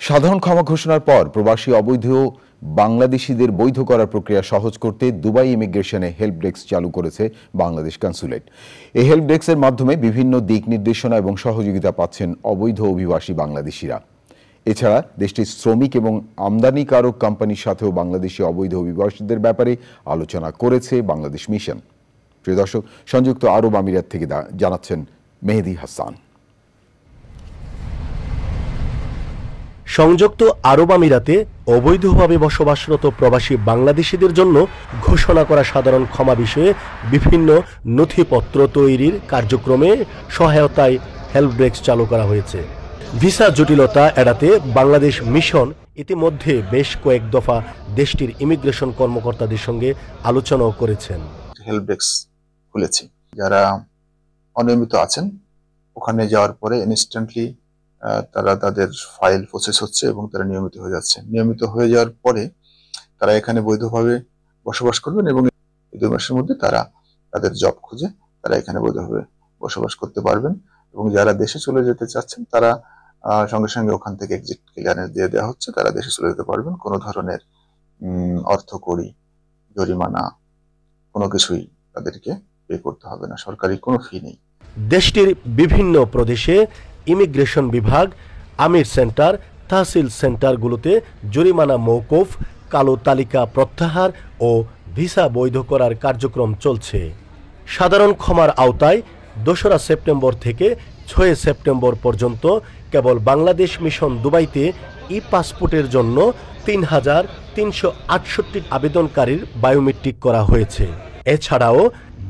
সাধারণ ক্ষমা ঘোষণার পর প্রবাসী অবৈধ বাংলাদেশিদের বৈধ করার প্রক্রিয়া সহজ করতে দুবাই ইমিগ্রেশনে হেল্প ডেস্ক চালু করেছে বাংলাদেশ কনস্যুলেট। এই হেল্প ডেস্কের মাধ্যমে বিভিন্ন দিক নির্দেশনা এবং সহযোগিতা পাচ্ছেন অবৈধ অভিবাসী বাংলাদেশিরা। এছাড়া দেশটির শ্রমিক এবং আমদানিকারক কোম্পানির সাথেও বাংলাদেশি অবৈধ অভিবাসীদের ব্যাপারে আলোচনা করেছে বাংলাদেশ মিশন। প্রিয় দর্শক, সংযুক্ত আরব আমিরাত থেকে জানাচ্ছেন মেহেদী হাসান। সংযুক্ত আরব আমিরাতে অবৈধভাবে বসবাসরত প্রবাসী বাংলাদেশিদের জন্য ঘোষণা করা সাধারণ ক্ষমা বিষয়ে বিভিন্ন নথিপত্র তৈরির কার্যক্রমে সহায়তায় হেল্প ডেস্ক চালু করা হয়েছে। ভিসা জটিলতা এড়াতে বাংলাদেশ মিশন ইতিমধ্যে বেশ কয়েক দফা দেশটির ইমিগ্রেশন কর্মকর্তাদের সঙ্গে আলোচনাও করেছেন। হেল্প ডেস্ক খুলেছি, যারা অনিয়মিত আছেন ওখানে যাওয়ার পরে ইনস্ট্যান্টলি তারা তাদের ফাইল প্রসেস হচ্ছে এবং তারা নিয়মিত হয়ে যাচ্ছে। নিয়মিত হয়ে যাওয়ার পরে তারা এখানে বৈধভাবে বসবাস করবেন এবং এই 2 মাসের মধ্যে তারা তাদের জব খুঁজে তারা এখানে বৈধভাবে বসবাস করতে পারবেন। এবং যারা দেশে চলে যেতে চাচ্ছেন তারা সঙ্গে সঙ্গে ওখান থেকে এক্সিট ক্লিয়ারেন্স দিয়ে দেওয়া হচ্ছে, তারা দেশে চলে যেতে পারবেন। কোনো ধরনের অর্থকড়ি, জরিমানা কোনো কিছুই তাদেরকে পে করতে হবে না, সরকারি কোনো ফি নেই। দেশটির বিভিন্ন প্রদেশে ইমিগ্রেশন বিভাগ, আমির সেন্টার, তহসিল সেন্টারগুলোতে জরিমানা মওকুফ, কালো তালিকা প্রত্যাহার ও ভিসা বৈধ করার কার্যক্রম চলছে। সাধারণ ক্ষমার আওতায় 2রা সেপ্টেম্বর থেকে 6 সেপ্টেম্বর পর্যন্ত কেবল বাংলাদেশ মিশন দুবাইতে ই পাসপোর্টের জন্য 3,368 আবেদনকারীর বায়োমেট্রিক করা হয়েছে। এছাড়াও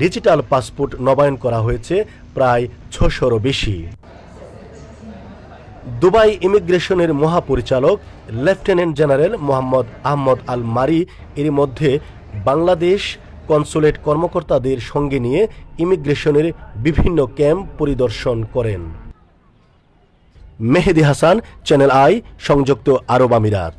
ডিজিটাল পাসপোর্ট নবায়ন করা হয়েছে প্রায় 600-রও বেশি। দুবাই ইমিগ্রেশনের মহাপরিচালক লেফটেন্যান্ট জেনারেল মোহাম্মদ আহমদ আল মারি এর মধ্যে বাংলাদেশ কনস্যুলেট কর্মকর্তাদের সঙ্গে নিয়ে ইমিগ্রেশনের বিভিন্ন ক্যাম্প পরিদর্শন করেন। মেহেদী হাসান, চ্যানেল আই, সংযুক্ত আরব আমিরাত।